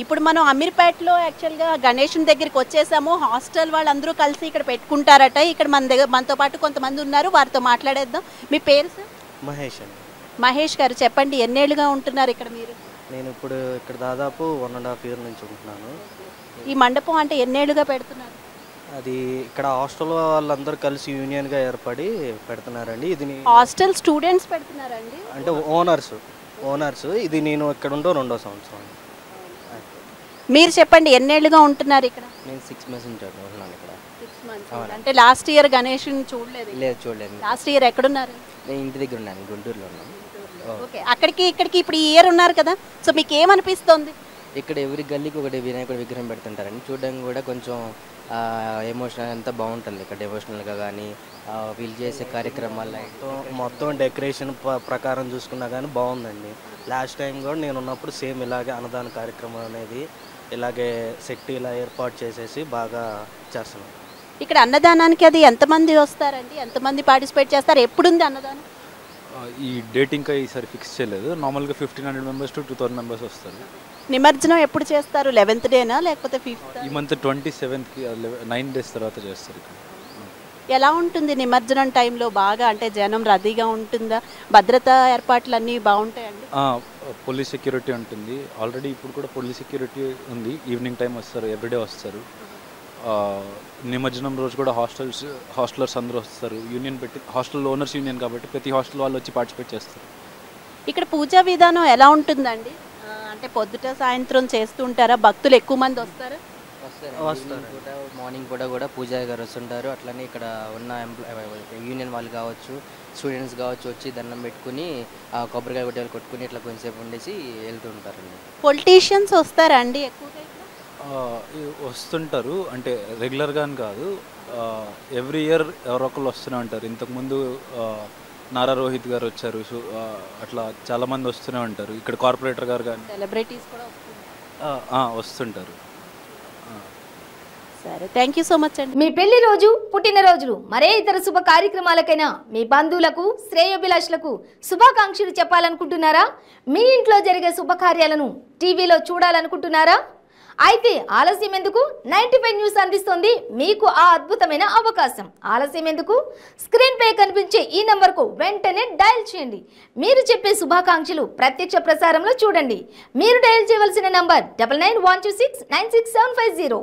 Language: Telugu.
ఇప్పుడు మనం అమీర్పేటలో యాక్చువల్గా గణేషుని దగ్గరికి వచ్చేసాము. హాస్టల్ వాళ్ళందరూ కలిసి ఇక్కడ పెట్టుకుంటారట. ఇక్కడ మనతో పాటు కొంతమంది ఉన్నారు, వారితో మాట్లాడేద్దాం. మీ పేరు సార్? మహేష్ అండి. మహేష్ గారు చెప్పండి, ఎన్నేళ్ళుగా ఉంటున్నారు ఇక్కడ మీరు? నేను ఇప్పుడు ఇక్కడ దాదాపు 1.5 year నుంచి ఉంటున్నాను. ఈ మండపం అంటే ఎన్నేళ్ళుగా పెడుతున్నారు? అది ఇక్కడ హాస్టల్ వాళ్ళందరూ కలిసి యూనియన్గా ఏర్పడి పెడుతున్నారండి. ఇది హాస్టల్ స్టూడెంట్స్ పెడుతున్నారండి అంటే ఓనర్స్. ఇది నేను ఇక్కడ ఉండో 2వ సంవత్సరం. మీరు చెప్పండి, ఎన్నేళ్ళుగా ఉంటున్నారు ఇక్కడ? నేను 6 months నుంచి ఉంటున్నాను ఇక్కడ. 6 months. అంటే లాస్ట్ ఇయర్ గణేషుని చూడలేదు? లేదు, చూడలేదు. లాస్ట్ ఇయర్ ఎక్కడున్నారు? నేను ఇంటి దగ్గర ఉన్నాను, గుంటూరులో ఉన్నాను. ఓకే, అక్కడికి ఇక్కడికి ఇప్పుడు ఈ ఇయర్ ఉన్నారు కదా, సో మీకు ఏమనిపిస్తుంది? ఇక్కడ ఎవరి గల్లీకి ఒకటి వినాయకుడి విగ్రహం పెడుతుంటారండి. చూడడానికి కూడా కొంచెం ఎమోషనల్ అంతా బాగుంటుంది ఇక్కడ. ఎమోషనల్గా కానీ వీళ్ళు చేసే కార్యక్రమాలు మొత్తం డెకరేషన్ ప్రకారం చూసుకున్నా కానీ బాగుందండి. లాస్ట్ టైం కూడా నేను ఉన్నప్పుడు సేమ్ ఇలాగే అన్నదాన కార్యక్రమం అనేది ఇలాగే సెట్ ఇలా ఏర్పాటు చేసేసి బాగా చేస్తున్నాం. ఇక్కడ అన్నదానానికి అది ఎంతమంది వస్తారండి, ఎంతమంది పార్టిసిపేట్ చేస్తారు, ఎప్పుడుంది అన్నదానం? ఈ డేట్ ఇంకా ఈసారి ఫిక్స్ చేయలేదు. నార్మల్గా 1500 members to 2000 members వస్తారు. నిమజ్జనం ఎప్పుడు చేస్తారు? 11th డేనా లేకపోతే 5th? ఈ మంత్ 27th 9 days తర్వాత చేస్తారు ఇక్కడ. ఎలా ఉంటుంది నిమజ్జనం టైంలో? బాగా అంటే జనం రద్దీగా ఉంటుందా? భద్రతా ఏర్పాట్లు అన్నీ బాగుంటాయండి? పోలీస్ సెక్యూరిటీ ఉంటుంది. ఆల్రెడీ ఇప్పుడు కూడా పోలీస్ సెక్యూరిటీ ఉంది. ఈవినింగ్ టైం వస్తారు, ఎవ్రీడే వస్తారు. నిమజ్జనం రోజు కూడా హాస్టలర్స్ అందరూ వస్తారు. యూనియన్ పెట్టి, హాస్టల్ ఓనర్స్ యూనియన్ కాబట్టి ప్రతి హాస్టల్ వాళ్ళు వచ్చి పార్టిసిపేట్ చేస్తారు. ఇక్కడ పూజా విధానం ఎలా ఉంటుందండి? అంటే పొద్దుట సాయంత్రం చేస్తూ ఉంటారా? భక్తులు ఎక్కువ మంది వస్తారు? మార్నింగ్ కూడా పూజారి గారు వస్తుంటారు. అట్లనే ఇక్కడ ఉన్న యూనియన్ వాళ్ళు కావచ్చు, స్టూడెంట్స్ కావచ్చు, వచ్చి దండం పెట్టుకుని కొబ్బరికాయ కొట్టేలు కొట్టుకుని ఇట్లా కొంచెంసేపు ఉండేసి వెళ్తూ ఉంటారండి. పొలిటీషియన్స్ వస్తారా అండి ఎక్కువగా? వస్తుంటారు, అంటే రెగ్యులర్గా అని కాదు, ఎవ్రీ ఇయర్ ఎవరో ఒకళ్ళు వస్తూనే ఉంటారు. ఇంతకుముందు నారా రోహిత్ గారు వచ్చారు. అట్లా చాలామంది వస్తూనే ఉంటారు. ఇక్కడ కార్పొరేటర్ గారు కానీ సెలబ్రిటీస్ కూడా వస్తుంటారు. సరే, థ్యాంక్ యూ సో మచ్ అండి. మీ పెళ్లి రోజు, పుట్టినరోజులు, మరే ఇతర శుభ కార్యక్రమాలకైనా మీ బంధువులకు, శ్రేయోభిలాషులకు శుభాకాంక్షలు చెప్పాలనుకుంటున్నారా? మీ ఇంట్లో జరిగే శుభకార్యాలను టీవీలో చూడాలనుకుంటున్నారా? అయితే ఆలస్యం ఎందుకు? 95 న్యూస్ అందిస్తుంది మీకు ఆ అద్భుతమైన అవకాశం. ఆలస్యం ఎందుకు? స్క్రీన్ పై కనిపించే ఈ నంబర్కు వెంటనే డయల్ చేయండి. మీరు చెప్పే శుభాకాంక్షలు ప్రత్యక్ష ప్రసారంలో చూడండి. మీరు డయల్ చేయవలసిన నంబర్ 9912696750.